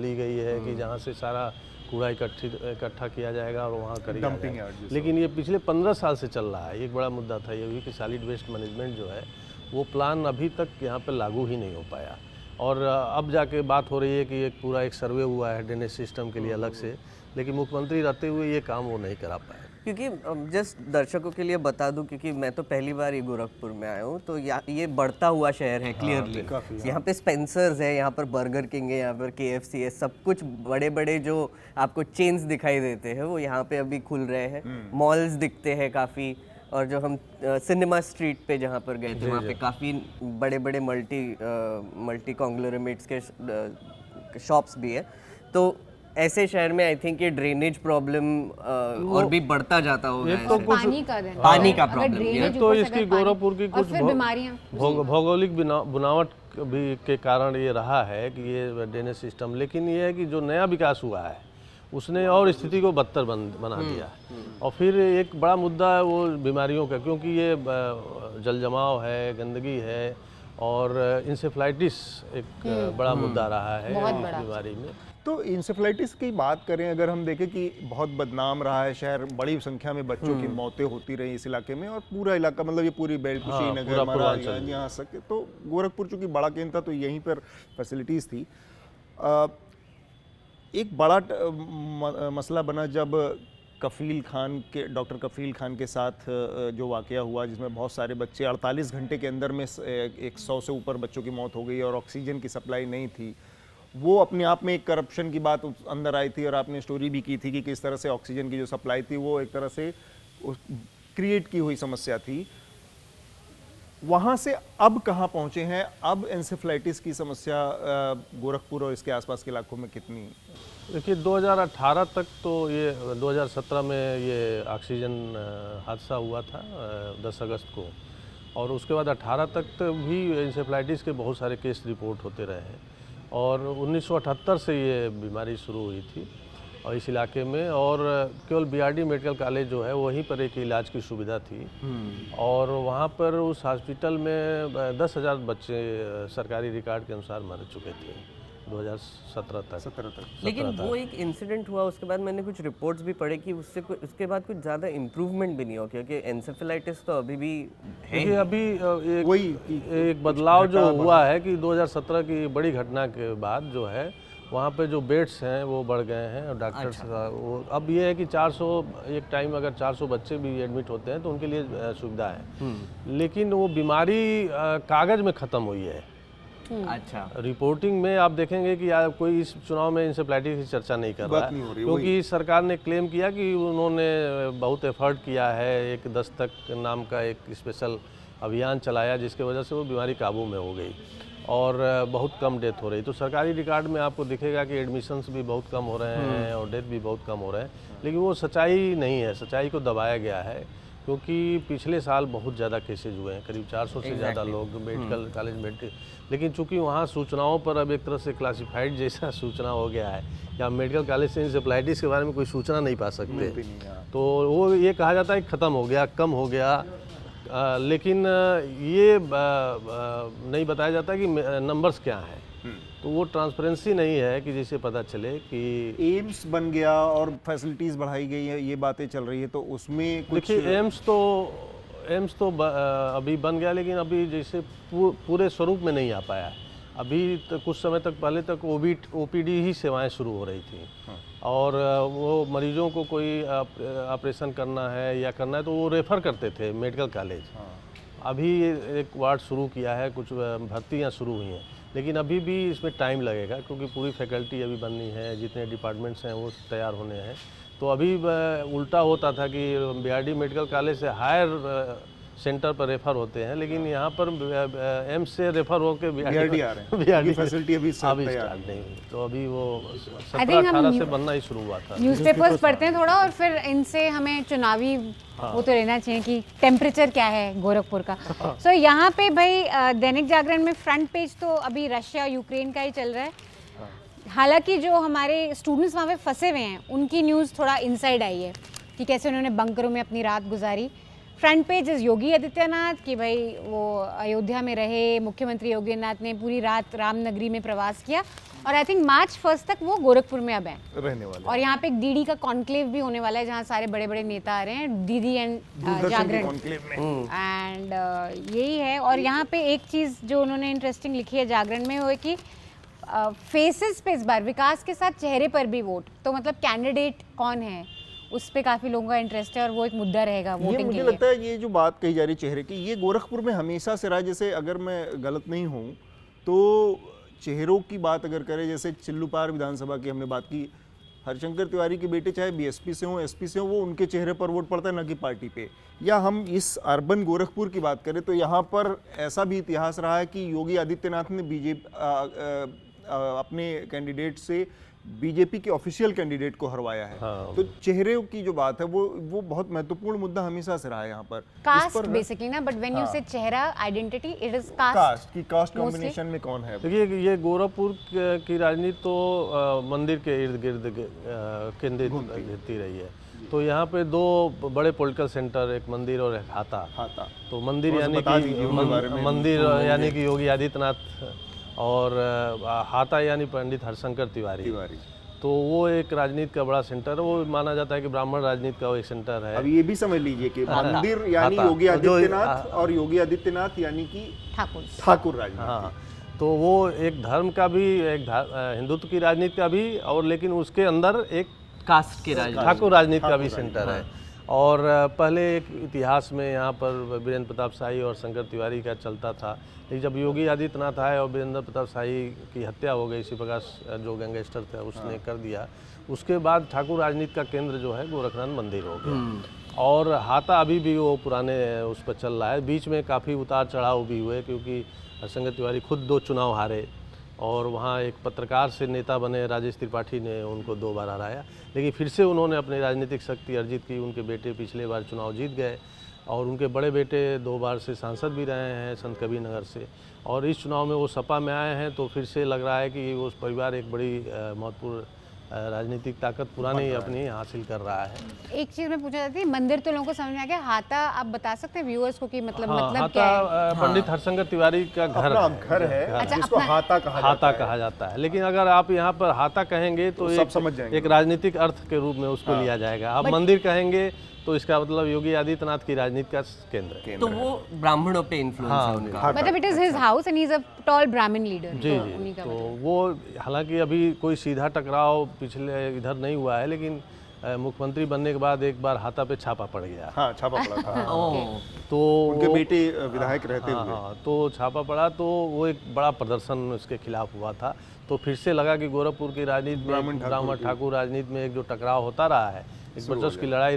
ली गई है कि जहाँ से सारा कूड़ा इकट्ठा किया जाएगा और वहाँ करी जाएगा। लेकिन ये पिछले 15 साल से चल रहा है। एक बड़ा मुद्दा था ये भी कि सॉलिड वेस्ट मैनेजमेंट जो है वो प्लान अभी तक यहाँ पे लागू ही नहीं हो पाया, और अब जाके बात हो रही है कि एक पूरा एक सर्वे हुआ है ड्रेनेज सिस्टम के लिए अलग से, लेकिन मुख्यमंत्री रहते हुए ये काम वो नहीं करा पाए। क्योंकि जस्ट दर्शकों के लिए बता दूं, क्योंकि मैं तो पहली बार ही गोरखपुर में आया हूँ, तो ये बढ़ता हुआ शहर है क्लियरली। यहाँ पे स्पेंसर्स है, यहाँ पर बर्गर किंग है, यहाँ पर KFC है, सब कुछ बड़े बड़े जो आपको चेन्स दिखाई देते हैं वो यहाँ पे अभी खुल रहे हैं। मॉल्स दिखते हैं काफ़ी, और जो हम सिनेमा स्ट्रीट पे जहाँ पर गए थे वहाँ पे काफ़ी बड़े बड़े मल्टी कॉन्ग्लोमेरेट्स के शॉप्स भी है। तो ऐसे शहर में आई थिंक ये ड्रेनेज प्रॉब्लम और भी बढ़ता जाता होगा। तो पानी का प्रॉब्लम, ये तो इसकी गोरखपुर की कुछ भौगोलिक बनावट भी के कारण ये रहा है कि ये ड्रेनेज सिस्टम, लेकिन ये है कि जो नया विकास हुआ है उसने और स्थिति को बदतर बना दिया। और फिर एक बड़ा मुद्दा है वो बीमारियों का, क्योंकि ये जल जमाव है, गंदगी है और इंसेफ्लाइटिस एक बड़ा मुद्दा रहा है इस बीमारी में। तो इंसेफ्लाइटिस की बात करें अगर हम देखें कि बहुत बदनाम रहा है शहर, बड़ी संख्या में बच्चों की मौतें होती रही इस इलाके में, और पूरा इलाका मतलब ये पूरी बेल्ट कुशीनगर महाराजगंज यहाँ सके, तो गोरखपुर चूँकि बड़ा केंद्र था तो यहीं पर फैसिलिटीज़ थी। एक बड़ा मसला बना जब डॉक्टर कफील खान के साथ जो वाकया हुआ जिसमें बहुत सारे बच्चे 48 घंटे के अंदर में 100 से ऊपर बच्चों की मौत हो गई और ऑक्सीजन की सप्लाई नहीं थी। वो अपने आप में एक करप्शन की बात अंदर आई थी, और आपने स्टोरी भी की थी कि किस तरह से ऑक्सीजन की जो सप्लाई थी वो एक तरह से क्रिएट की हुई समस्या थी। वहाँ से अब कहाँ पहुँचे हैं? अब एंसेफ्लाइटिस की समस्या गोरखपुर और इसके आसपास के इलाकों में कितनी? देखिए 2018 तक तो ये 2017 में ये ऑक्सीजन हादसा हुआ था 10 अगस्त को, और उसके बाद 18 तक भी एंसेफ्लाइटिस के बहुत सारे केस रिपोर्ट होते रहे हैं, और 1978 से ये बीमारी शुरू हुई थी और इस इलाके में, और केवल BRD मेडिकल कॉलेज जो है वहीं पर एक इलाज की सुविधा थी, और वहाँ पर उस हॉस्पिटल में 10,000 बच्चे सरकारी रिकॉर्ड के अनुसार मर चुके थे 2017 तक। लेकिन वो एक इंसिडेंट हुआ, उसके बाद मैंने कुछ रिपोर्ट्स भी पढ़े कि उसके बाद कुछ ज़्यादा इम्प्रूवमेंट भी नहीं हो, क्योंकि एंसेफेलाइटिस तो अभी भी है। अभी एक बदलाव जो हुआ है कि 2017 की बड़ी घटना के बाद जो है वहाँ पे जो बेड्स हैं वो बढ़ गए हैं और डॉक्टर्स वो अब ये है कि 400 एक टाइम अगर 400 बच्चे भी एडमिट होते हैं तो उनके लिए सुविधा है, लेकिन वो बीमारी कागज़ में ख़त्म हुई है। अच्छा, रिपोर्टिंग में आप देखेंगे कि कोई इस चुनाव में इंसेफ्लाइटिस की चर्चा नहीं कर रहा नहीं हो है, रही, क्योंकि सरकार ने क्लेम किया कि उन्होंने बहुत एफर्ट किया है, एक दस्तक नाम का एक स्पेशल अभियान चलाया जिसके वजह से वो बीमारी काबू में हो गई और बहुत कम डेथ हो रही। तो सरकारी रिकॉर्ड में आपको दिखेगा कि एडमिशन्स भी बहुत कम हो रहे हैं और डेथ भी बहुत कम हो रहे हैं, लेकिन वो सच्चाई नहीं है, सच्चाई को दबाया गया है, क्योंकि पिछले साल बहुत ज़्यादा केसेज हुए हैं, करीब 400 से ज़्यादा लोग मेडिकल कॉलेज में, लेकिन चूंकि वहाँ सूचनाओं पर अब एक तरह से क्लासिफाइड जैसा सूचना हो गया है कि आप मेडिकल कॉलेज से इंसेफ्लाइटिस के बारे में कोई सूचना नहीं पा सकते, तो वो ये कहा जाता है कि ख़त्म हो गया, कम हो गया, लेकिन ये नहीं बताया जाता कि नंबर्स क्या हैं, तो वो ट्रांसपेरेंसी नहीं है कि जिससे पता चले कि एम्स बन गया और फैसिलिटीज़ बढ़ाई गई है, ये बातें चल रही है, तो उसमें कुछ देखिए एम्स तो अभी बन गया, लेकिन अभी जैसे पूरे स्वरूप में नहीं आ पाया। अभी तो कुछ समय तक पहले तक ओपीडी ही सेवाएं शुरू हो रही थी, और वो मरीजों को कोई ऑपरेशन करना है या करना है तो वो रेफ़र करते थे मेडिकल कॉलेज। अभी एक वार्ड शुरू किया है, कुछ भर्तियाँ शुरू हुई हैं, लेकिन अभी भी इसमें टाइम लगेगा, क्योंकि पूरी फैकल्टी अभी बननी है, जितने डिपार्टमेंट्स हैं वो तैयार होने हैं। तो अभी उल्टा होता था कि बीआरडी मेडिकल कॉलेज से हायर सेंटर पर रेफर होते हैं, लेकिन यहाँ पर एम्स से रेफर होकर बीआरडी आ रहे हैं, बीआरडी फैसिलिटी अभी स्टार्ट नहीं हुई, तो अभी वो 17-18 से बनना ही शुरू हुआ था। न्यूज़पेपर्स पढ़ते हैं थोड़ा, और फिर इनसे हमें चुनावी वो तो लेना चाहिए कि टेम्परेचर क्या है गोरखपुर का। सो यहाँ पे भाई दैनिक जागरण में फ्रंट पेज तो अभी रशिया यूक्रेन का ही चल रहा है, हालांकि जो हमारे स्टूडेंट्स वहाँ पे फंसे हुए हैं उनकी न्यूज़ थोड़ा इनसाइड आई है कि कैसे उन्होंने बंकरों में अपनी रात गुजारी। Front page is Yogi Adityanath कि भाई वो अयोध्या में रहे, मुख्यमंत्री योगी आदित्यनाथ ने पूरी रात रामनगरी में प्रवास किया, और आई थिंक March 1 तक वो गोरखपुर में अब हैं रहने वाले, और यहाँ पे एक डीडी का कॉन्क्लेव भी होने वाला है जहाँ सारे बड़े बड़े नेता आ रहे हैं, दीदी एंड जागरण एंड यही है। और यहाँ पे एक चीज़ जो उन्होंने इंटरेस्टिंग लिखी है जागरण में वो है कि फेसेस पे इस बार विकास के साथ चेहरे पर भी वोट, तो मतलब कैंडिडेट कौन है उस पे काफ़ी लोगों का इंटरेस्ट है और वो एक मुद्दा रहेगा ये वोटिंग के मुझे लिए। लगता है ये जो बात कही जा रही चेहरे की, ये गोरखपुर में हमेशा से रहा। जैसे अगर मैं गलत नहीं हूँ तो चेहरों की बात अगर करें, जैसे चिल्लूपार विधानसभा की हमने बात की, हरशंकर तिवारी के बेटे चाहे बीएसपी से हों, एसपी से हों, वो उनके चेहरे पर वोट पड़ता है, न कि पार्टी पे। या हम इस अर्बन गोरखपुर की बात करें तो यहाँ पर ऐसा भी इतिहास रहा है कि योगी आदित्यनाथ ने अपने कैंडिडेट से बीजेपी के ऑफिशियल कैंडिडेट को हरवाया है। तो चेहरे की जो बात है वो बहुत महत्वपूर्ण मुद्दा हमेशा से रहा है यहाँ पर। कास्ट बेसिकली ना, बट व्हेन यू से चेहरा आइडेंटिटी इट इज कास्ट की कास्ट कॉम्बिनेशन में कौन है। देखिए ये गोरखपुर की राजनीति तो मंदिर के इर्द गिर्द केंद्रित घिरती रही है। तो यहाँ पे दो बड़े पॉलिटिकल सेंटर, एक मंदिर और एक हाता। तो मंदिर यानी कि योगी आदित्यनाथ और हाता यानी पंडित हरशंकर तिवारी। तो वो एक राजनीति का बड़ा सेंटर है, वो माना जाता है कि ब्राह्मण राजनीति का वो एक सेंटर है। अब ये भी समझ लीजिए कि मंदिर यानी योगी आदित्यनाथ और योगी आदित्यनाथ यानी कि ठाकुर राजनीति। हाँ, तो वो एक धर्म का भी, एक हिंदुत्व की राजनीति का भी, और लेकिन उसके अंदर एक कास्ट की राजनीति, ठाकुर राजनीति का भी सेंटर है। और पहले एक इतिहास में यहाँ पर वीरेंद्र प्रताप शाही और शंकर तिवारी का चलता था, लेकिन जब योगी आदित्यनाथ आए और वीरेंद्र प्रताप शाही की हत्या हो गई, शिवप्रकाश जो गैंगस्टर था उसने कर दिया, उसके बाद ठाकुर राजनीति का केंद्र जो है गोरखनाथ मंदिर हो गया। और हाता अभी भी वो पुराने उस पर चल रहा है। बीच में काफ़ी उतार चढ़ाव भी हुए, क्योंकि शंकर तिवारी खुद 2 चुनाव हारे और वहाँ एक पत्रकार से नेता बने, राजेश त्रिपाठी ने उनको 2 बार हराया, लेकिन फिर से उन्होंने अपनी राजनीतिक शक्ति अर्जित की। उनके बेटे पिछले बार चुनाव जीत गए और उनके बड़े बेटे 2 बार से सांसद भी रहे हैं संत कबीर नगर से, और इस चुनाव में वो सपा में आए हैं। तो फिर से लग रहा है कि उस परिवार एक बड़ी महत्वपूर्ण राजनीतिक ताकत पुरानी अपनी हासिल कर रहा है। एक चीज मैं पूछना चाहती थी, मंदिर तो लोगों को समझ में आ गया, हाता आप बता सकते हैं व्यूअर्स को कि मतलब हाता क्या है? पंडित हरशंकर तिवारी का घर है, जिसको हाता कहा जाता है। लेकिन अगर आप यहाँ पर हाता कहेंगे तो सब समझ जाएंगे, एक राजनीतिक अर्थ के रूप में उसको लिया जाएगा। आप मंदिर कहेंगे तो इसका मतलब योगी आदित्यनाथ की राजनीति का केंद्र है। तो वो ब्राह्मणों पे इन्फ्लुएंस है उनका। मतलब it is his house and he is a tall ब्राह्मण लीडर। जी जी, तो वो हालांकि अभी कोई सीधा टकराव पिछले इधर नहीं हुआ है, लेकिन मुख्यमंत्री बनने के बाद एक बार हाथा पे छापा पड़ गया। हाँ, छापा पड़ा था। तो उनके बेटे विधायक रहते हुए। हाँ, तो छापा पड़ा, तो वो एक बड़ा प्रदर्शन उसके खिलाफ हुआ था। तो फिर से लगा कि गोरखपुर की राजनीति में, ब्राह्मण ठाकुर राजनीति में एक जो टकराव होता रहा है, एक वर्चस्व की लड़ाई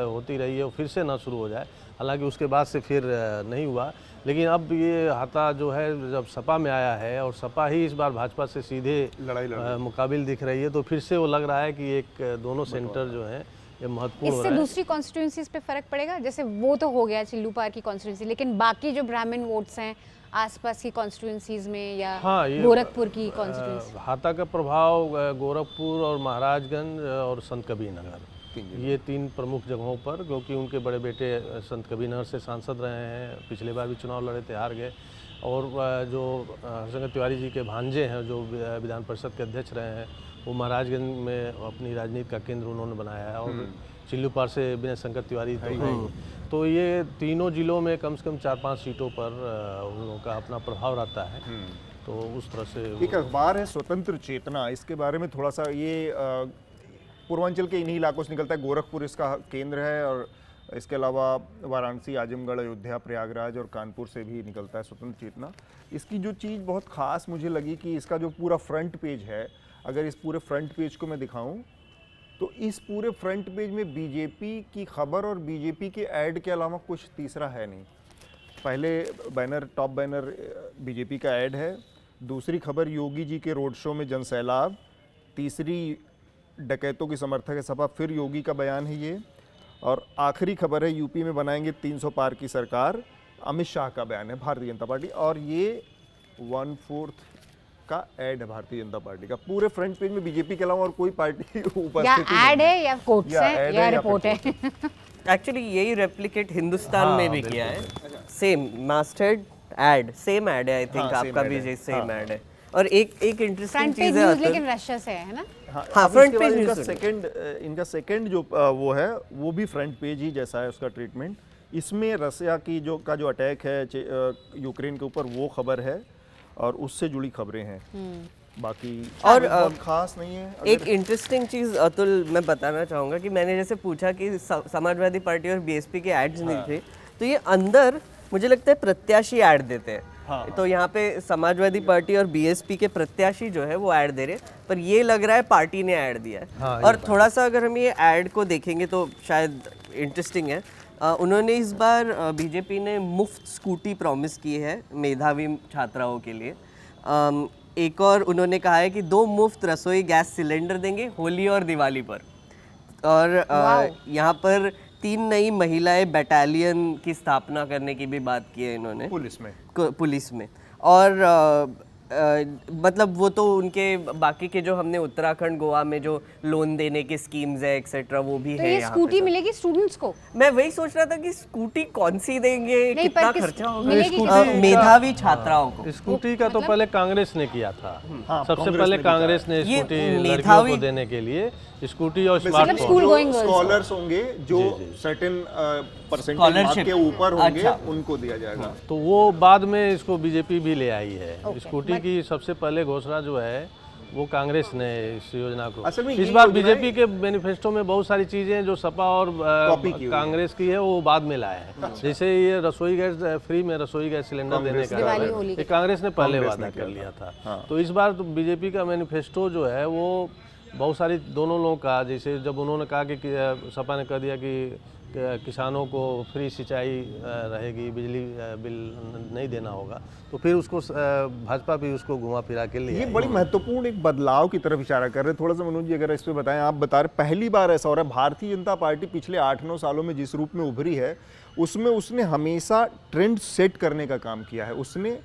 होती रही है, वो फिर से ना शुरू हो जाए। हालांकि उसके बाद से फिर नहीं हुआ, लेकिन अब ये हाथा जो है जब सपा में आया है और सपा ही इस बार भाजपा से सीधे मुकाबिल दिख रही है, तो फिर से वो लग रहा है कि एक दोनों सेंटर जो है ये महत्वपूर्ण हो इससे रहा है। दूसरी कॉन्स्टिट्यूंसीज पे फर्क पड़ेगा? जैसे वो तो हो गया चिल्लू पार की कॉन्स्टिट्यूंसी, लेकिन बाकी जो ब्राह्मण वोट्स हैं आसपास की कॉन्स्टिट्यूंसीज में या गोरखपुर की कॉन्स्टिट्यूंसी? हाथा का प्रभाव गोरखपुर और महाराजगंज और संत कबीर नगर, ये 3 प्रमुख जगहों पर, क्योंकि उनके बड़े बेटे संत कबीर नगर से सांसद रहे हैं, पिछले बार भी चुनाव लड़े थे, हार गए। और जो हरशंकर तिवारी जी के भांजे हैं जो विधान परिषद के अध्यक्ष रहे हैं, वो महाराजगंज में अपनी राजनीति का केंद्र उन्होंने बनाया है, और चिल्लू पार से विनय शंकर तिवारी तो हैं। तो ये तीनों जिलों में कम से कम 4-5 सीटों पर उन लोगों का अपना प्रभाव रहता है। तो उस तरह से एक अखबार है स्वतंत्र चेतना, इसके बारे में थोड़ा सा, ये पूर्वांचल के इन्हीं इलाकों से निकलता है, गोरखपुर इसका केंद्र है, और इसके अलावा वाराणसी, आजमगढ़, अयोध्या, प्रयागराज और कानपुर से भी निकलता है स्वतंत्र चेतना। इसकी जो चीज़ बहुत ख़ास मुझे लगी कि इसका जो पूरा फ्रंट पेज है, अगर इस पूरे फ्रंट पेज को मैं दिखाऊं तो इस पूरे फ्रंट पेज में बीजेपी की खबर और बीजेपी के ऐड के अलावा कुछ तीसरा है नहीं। पहले बैनर, टॉप बैनर बीजेपी का ऐड है, दूसरी खबर योगी जी के रोड शो में जनसैलाब, तीसरी डकैतों की समर्थक है सपा, फिर योगी का बयान है ये, और आखिरी खबर है यूपी में बनाएंगे 300 पार की सरकार, अमित शाह का बयान है भारतीय जनता पार्टी, और ये 1/4 का ऐड है भारतीय जनता पार्टी का। पूरे फ्रंट पेज में बीजेपी के अलावा और कोई पार्टी उपस्थित या ऐड है या कोट्स है या रिपोर्ट है। एक्चुअली यही रेप्लिकेट हिंदुस्तान में भी किया है, same mastered ad, same ad है, आई थिंक आपका भी जैसे सेम एड है। और एक इंटरेस्टिंग फ्रंट पेज चीज है न्यूज़ लेकिन रशिया से है ना? हाँ, फ्रंट पेज इनका सेकंड जो वो है वो भी फ्रंट पेज ही जैसा है उसका ट्रीटमेंट। इसमें रसिया की जो अटैक है यूक्रेन के ऊपर, वो खबर है और उससे जुड़ी खबरें हैं, बाकी और बहुत खास नहीं है। एक इंटरेस्टिंग चीज अतुल मैं बताना चाहूँगा कि मैंने जैसे पूछा कि समाजवादी पार्टी और बीएसपी के एड्स नहीं थे, तो ये अंदर मुझे लगता है प्रत्याशी ऐड देते हैं। तो यहाँ पे समाजवादी पार्टी और बीएसपी के प्रत्याशी जो है वो ऐड दे रहे हैं, पर ये लग रहा है पार्टी ने ऐड दिया है। और थोड़ा सा अगर हम ये ऐड को देखेंगे तो शायद इंटरेस्टिंग है। उन्होंने इस बार बीजेपी ने मुफ्त स्कूटी प्रॉमिस की है मेधावी छात्राओं के लिए। एक और उन्होंने कहा है कि 2 मुफ्त रसोई गैस सिलेंडर देंगे होली और दिवाली पर। और यहाँ पर 3 नई महिलाएं बटालियन की स्थापना करने की भी बात की है इन्होंने पुलिस में। और मतलब वो तो उनके बाकी के जो हमने उत्तराखंड, गोवा में जो लोन देने के स्कीम्स है एक्सेट्रा वो भी तो है। ये स्कूटी मिलेगी स्टूडेंट्स को? मैं वही सोच रहा था कि स्कूटी कौन सी देंगे, कितना खर्चा मिलेगी होगा मेधावी छात्राओं को। स्कूटी का तो पहले कांग्रेस ने किया था, सबसे पहले कांग्रेस ने स्कूटी लड़कियों को देने के लिए स्कूटी और स्मार्टफोन। स्कॉलर्स होंगे जो सर्टेन परसेंटेज के ऊपर होंगे उनको दिया जाएगा। तो वो बाद में इसको बीजेपी भी ले आई है। स्कूटी की सबसे पहले घोषणा जो है वो कांग्रेस ने इस योजना को, इस बार बीजेपी के मैनिफेस्टो में बहुत सारी चीजें जो सपा और कांग्रेस की है वो बाद में लाए हैं। जैसे ये रसोई गैस, फ्री में रसोई गैस सिलेंडर देने का ये कांग्रेस ने पहले वादा कर लिया था। तो इस बार तो बीजेपी का मैनिफेस्टो जो है वो बहुत सारी दोनों लोगों का, जैसे जब उन्होंने कहा कि सपा ने कह दिया कि किसानों को फ्री सिंचाई रहेगी, बिजली बिल नहीं देना होगा, तो फिर उसको भाजपा भी उसको घुमा फिरा के लिए। ये बड़ी महत्वपूर्ण एक बदलाव की तरफ इशारा कर रहे हैं। थोड़ा सा मनोज जी अगर इस पे बताएं, आप बता रहे पहली बार ऐसा हो रहा है। भारतीय जनता पार्टी पिछले 8-9 सालों में जिस रूप में उभरी है उसमें उसने हमेशा ट्रेंड सेट करने का काम किया है। उसने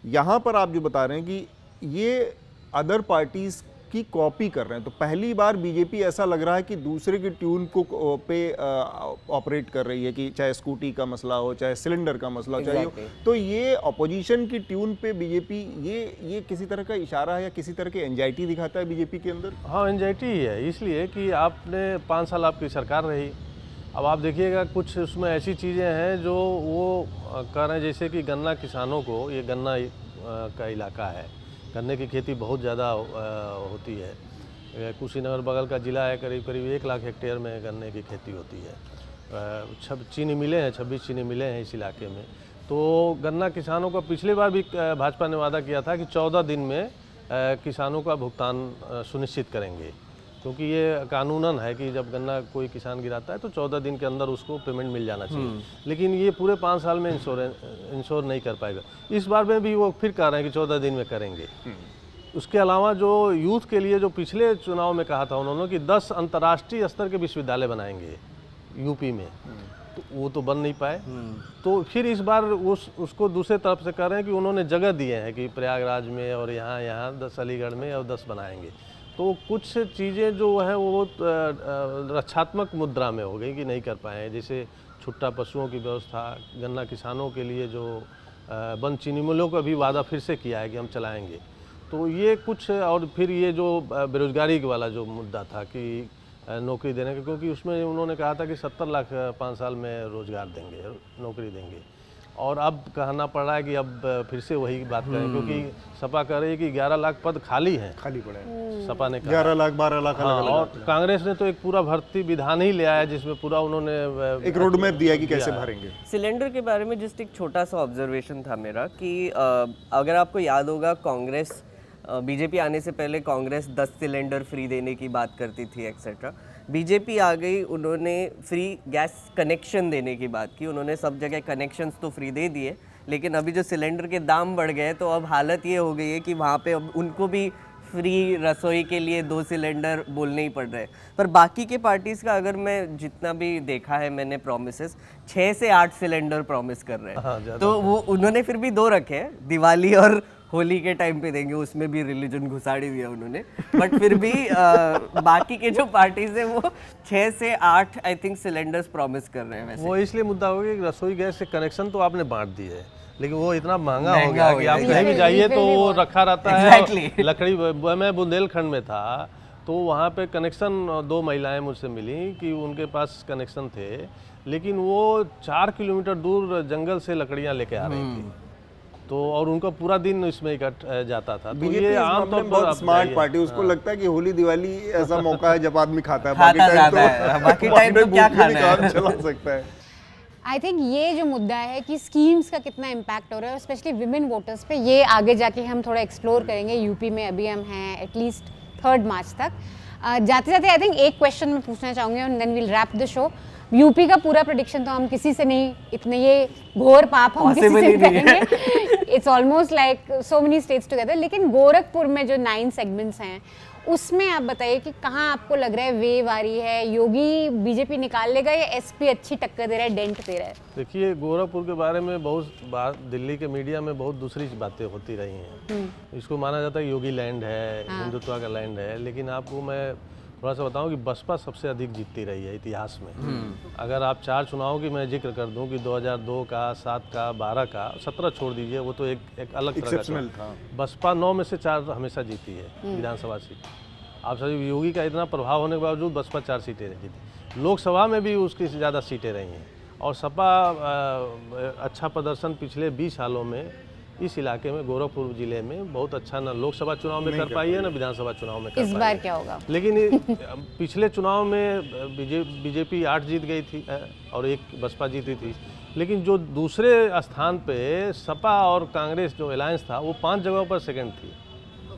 यहाँ पर आप जो बता रहे हैं कि ये अदर पार्टीज की कॉपी कर रहे हैं, तो पहली बार बीजेपी ऐसा लग रहा है कि दूसरे की ट्यून को पे ऑपरेट कर रही है, कि चाहे स्कूटी का मसला हो, चाहे सिलेंडर का मसला हो, चाहे तो ये अपोजिशन की ट्यून पे बीजेपी ये किसी तरह का इशारा है या किसी तरह की एंजाइटी दिखाता है बीजेपी के अंदर? हाँ, एंजाइटी ही है, इसलिए कि आपने 5 साल आपकी सरकार रही, अब आप देखिएगा कुछ उसमें ऐसी चीज़ें हैं जो वो कह रहे हैं, जैसे कि गन्ना किसानों को, ये गन्ना का इलाका है, गन्ने की खेती बहुत ज़्यादा होती है। कुशीनगर बगल का ज़िला है, करीब करीब 1 लाख हेक्टेयर में गन्ने की खेती होती है। चीनी मिलें हैं, 26 चीनी मिलें हैं इस इलाके में। तो गन्ना किसानों का पिछली बार भी भाजपा ने वादा किया था कि 14 दिन में किसानों का भुगतान सुनिश्चित करेंगे, क्योंकि ये कानूनन है कि जब गन्ना कोई किसान गिराता है तो 14 दिन के अंदर उसको पेमेंट मिल जाना चाहिए। लेकिन ये पूरे 5 साल में इंश्योर नहीं कर पाएगा। इस बार में भी वो फिर कह रहे हैं कि 14 दिन में करेंगे। उसके अलावा जो यूथ के लिए जो पिछले चुनाव में कहा था उन्होंने कि 10 अंतर्राष्ट्रीय स्तर के विश्वविद्यालय बनाएंगे यूपी में, तो वो तो बन नहीं पाए। तो फिर इस बार उसको दूसरे तरफ से कह रहे हैं कि उन्होंने जगह दिए हैं कि प्रयागराज में और यहाँ 10 अलीगढ़ में और 10 बनाएंगे। तो कुछ चीज़ें जो है वो रक्षात्मक मुद्रा में हो गई कि नहीं कर पाए, जैसे छुट्टा पशुओं की व्यवस्था, गन्ना किसानों के लिए जो वन चीनी मिलों का भी वादा फिर से किया है कि हम चलाएंगे। तो ये कुछ, और फिर ये जो बेरोजगारी वाला जो मुद्दा था कि नौकरी देने का, क्योंकि उसमें उन्होंने कहा था कि 70 लाख 5 साल में रोजगार देंगे, नौकरी देंगे। और अब कहना पड़ रहा है कि अब फिर से वही बात करें, क्योंकि सपा कह रही है कि 11 लाख पद खाली हैं, खाली पड़े हैं। सपा ने कहा 11 लाख 12 लाख हाँ, और कांग्रेस ने तो एक पूरा भर्ती विधान ही ले आया जिसमें पूरा उन्होंने एक रोड मैप दिया कि कैसे भरेंगे। सिलेंडर के बारे में जस्ट एक छोटा सा ऑब्जर्वेशन था मेरा कि अगर आपको याद होगा, कांग्रेस बीजेपी आने से पहले कांग्रेस 10 सिलेंडर फ्री देने की बात करती थी एक्सेट्रा। बीजेपी आ गई, उन्होंने फ्री गैस कनेक्शन देने की बात की, उन्होंने सब जगह कनेक्शंस तो फ्री दे दिए, लेकिन अभी जो सिलेंडर के दाम बढ़ गए तो अब हालत ये हो गई है कि वहाँ पे अब उनको भी फ्री रसोई के लिए 2 सिलेंडर बोलने ही पड़ रहे हैं। पर बाकी के पार्टीज़ का अगर मैं जितना भी देखा है मैंने, प्रॉमिसेस 6 से 8 सिलेंडर प्रॉमिस कर रहे हैं। तो वो उन्होंने फिर भी 2 रखे हैं, दिवाली और होली के टाइम पे देंगे, उसमें भी रिलीजन घुसाड़ी दिया उन्होंने। बट फिर भी बाकी के जो पार्टीज हैं वो 6 से 8 आई थिंक सिलेंडर्स प्रॉमिस कर रहे हैं। वैसे वो इसलिए मुद्दा हो गया कि रसोई गैस से कनेक्शन तो आपने बांट दी है, लेकिन वो इतना महंगा हो गया कि आप कहीं भी जाइए तो वो रखा रहता है। लकड़ी, मैं बुंदेलखंड में था तो वहाँ पे कनेक्शन 2 महिलाएं मुझसे मिली कि उनके पास कनेक्शन थे, लेकिन वो 4 किलोमीटर दूर जंगल से लकड़ियाँ लेके आ रही थी। तो और उनका पूरा दिन इसमें इकट्ठ जाता था। तो ये आमतौर पर बहुत स्मार्ट पार्टी, उसको लगता है कि होली दिवाली ऐसा मौका है जब आदमी खाता है, बाकी टाइम तो क्या खाना है, चला सकता है। आई थिंक ये जो मुद्दा है कि स्कीम्स का कितना इम्पैक्ट हो रहा है, स्पेशली विमेन वोटर्स पे, ये आगे जाके हम थोड़ा एक्सप्लोर करेंगे। यूपी में अभी हम हैं एटलीस्ट 3 मार्च तक। जाते जाते आई थिंक एक क्वेश्चन मैं पूछना चाहूँगी और then will wrap the show. UP का पूरा प्रेडिक्शन तो हम किसी से नहीं, इतने ये घोर पाप हम किसी से नहीं करेंगे। It's almost like so many states together. लेकिन गोरखपुर में जो 9 सेगमेंट्स हैं उसमें आप बताइए कि कहाँ आपको लग रहा है वेव आ रही है, योगी बीजेपी निकाल लेगा या एसपी अच्छी टक्कर दे रहा है, डेंट दे रहा है? देखिए, गोरखपुर के बारे में बहुत बात दिल्ली के मीडिया में बहुत दूसरी बातें होती रही हैं। इसको माना जाता है योगी लैंड है, हिंदुत्व का लैंड है, लेकिन आपको मैं थोड़ा सा बताऊं कि बसपा सबसे अधिक जीतती रही है इतिहास में। अगर आप 4 चुनाव की मैं जिक्र कर दूं कि 2002 का, 7 का, 12 का, 17 छोड़ दीजिए, वो तो एक अलग तरह का था। बसपा 9 में से 4 हमेशा जीती है विधानसभा सीट। आप सभी, योगी का इतना प्रभाव होने के बावजूद बसपा 4 सीटें जीती। लोकसभा में भी उसकी ज़्यादा सीटें रही हैं और सपा अच्छा प्रदर्शन पिछले 20 सालों में इस इलाके में, गोरखपुर जिले में बहुत अच्छा ना लोकसभा चुनाव में कर पाई है ना विधानसभा चुनाव में कर पाई है। इस बार क्या होगा? लेकिन पिछले चुनाव में बीजेपी 8 जीत गई थी और 1 बसपा जीती थी। लेकिन जो दूसरे स्थान पे सपा और कांग्रेस जो अलायंस था वो 5 जगहों पर सेकंड थी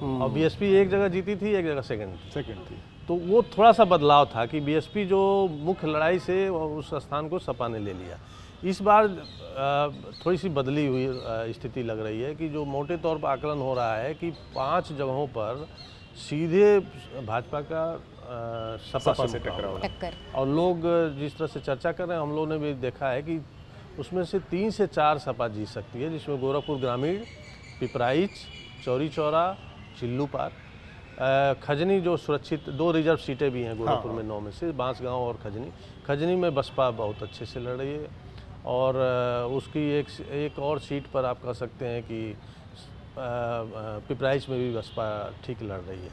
और बीएसपी 1 जगह जीती थी, 1 जगह सेकंड थी। तो वो थोड़ा सा बदलाव था कि बीएसपी जो मुख्य लड़ाई से उस स्थान को सपा ने ले लिया। इस बार थोड़ी सी बदली हुई स्थिति लग रही है कि जो मोटे तौर पर आकलन हो रहा है कि 5 जगहों पर सीधे भाजपा का सपा से टक्कर। और लोग जिस तरह से चर्चा कर रहे हैं, हम लोगों ने भी देखा है कि उसमें से 3 से 4 सपा जीत सकती है, जिसमें गोरखपुर ग्रामीण, पिपराइच, चौरी चौरा, चिल्लू पार, खजनी जो सुरक्षित 2 रिजर्व सीटें भी हैं गोरखपुर में 9 में से, बांसगांव और खजनी में बसपा बहुत अच्छे से लड़ रही है। और उसकी एक और सीट पर आप कह सकते हैं कि पिपराइच में भी बसपा ठीक लड़ रही है।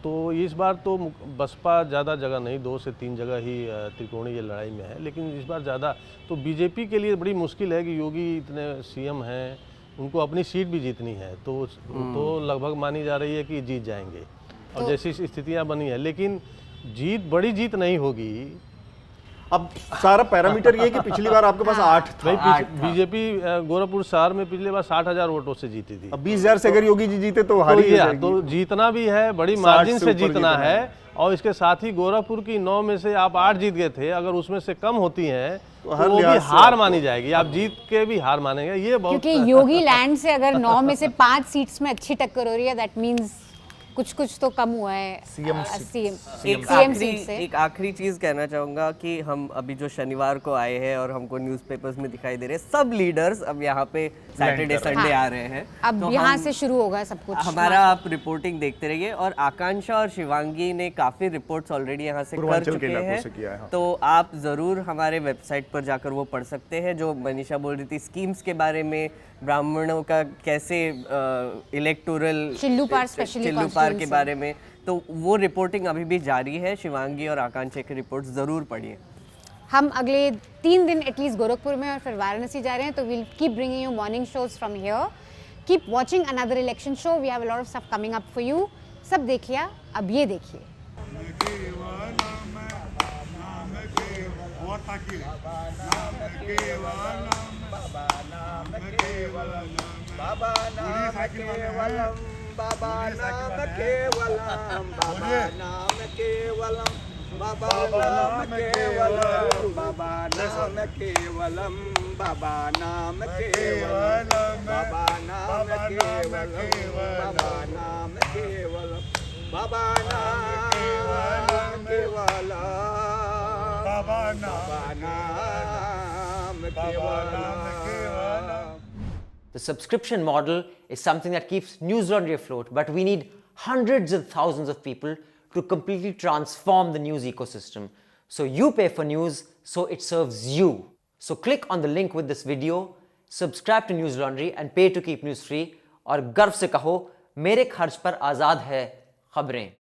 तो इस बार तो बसपा ज़्यादा जगह नहीं, 2 से 3 जगह ही त्रिकोणीय लड़ाई में है, लेकिन इस बार ज़्यादा तो बीजेपी के लिए बड़ी मुश्किल है कि योगी इतने सीएम हैं, उनको अपनी सीट भी जीतनी है, तो लगभग मानी जा रही है कि जीत जाएंगे और जैसी स्थितियां बनी है, लेकिन बड़ी जीत नहीं होगी। अब सारा पैरामीटर ये है कि पिछली बार आपके पास 8 था। भाई बीजेपी गोरखपुर शहर में पिछले बार 60,000 वोटों से जीती थी। अब 20,000 से अगर योगी जी जीते तो तो हारी ये जाएगी। तो जीतना भी है, बड़ी 60 मार्जिन से से ऊपर जीतना जीतना है, और इसके साथ ही गोरखपुर की 9 में से आप 8 जीत गए थे, अगर उसमें से कम होती हैं तो हर वो भी लिहाज से हार मानी जाएगी। आप जीत के भी हार मानेंगे, ये बहुत क्योंकि योगी लैंड से अगर 9 में से 5 सीट्स में अच्छी टक्कर हो रही है, दैट मीन्स कुछ तो कम हुआ है सीएम सीट से। एक आखिरी चीज कहना चाहूंगा कि हम अभी जो शनिवार को आए हैं और हमको न्यूज़पेपर्स में दिखाई दे रहे हैं, सब लीडर्स अब यहाँ पे सैटरडे संडे आ रहे हैं। अब तो यहाँ से शुरू होगा सब कुछ। हमारा आप रिपोर्टिंग देखते रहिए, और आकांक्षा और शिवांगी ने काफी रिपोर्ट्स ऑलरेडी यहाँ से कर पूर्वांचल के चुके इलाकों से किया है, हैं, हाँ। तो आप जरूर हमारे वेबसाइट पर जाकर वो पढ़ सकते हैं। जो मनीषा बोल रही थी स्कीम्स के बारे में, ब्राह्मणों का कैसे इलेक्टोरल चिल्लू पार स्पेशली चिल्लू पार के बारे में, तो वो रिपोर्टिंग अभी भी जारी है। शिवांगी और आकांक्षा की रिपोर्ट्स जरूर पढ़िए। हम अगले 3 दिन एटलीस्ट गोरखपुर में और फिर वाराणसी जा रहे हैं, तो we'll keep bringing you morning shows from here. Keep watching another election show, we have a lot of stuff coming up for you. सब देख लिया, अब ये देखिए। बाबा नाम केवलम, बाबा नाम केवलम, बाबा नाम केवलम, बाबा नाम केवलम, बाबा नाम केवलम, बाबा नाम केवलम, बाबा नाम केवलम, बाबा नाम केवलम, बाबा नाम केवलम, बाबा नाम केवलम। The subscription model is something that keeps News Laundry afloat, but we need hundreds of thousands of people to completely transform the news ecosystem. So you pay for news, so it serves you. So click on the link with this video, subscribe to News Laundry and pay to keep news free, और गर्व से कहो, मेरे खर्च पर आज़ाद है खबरें।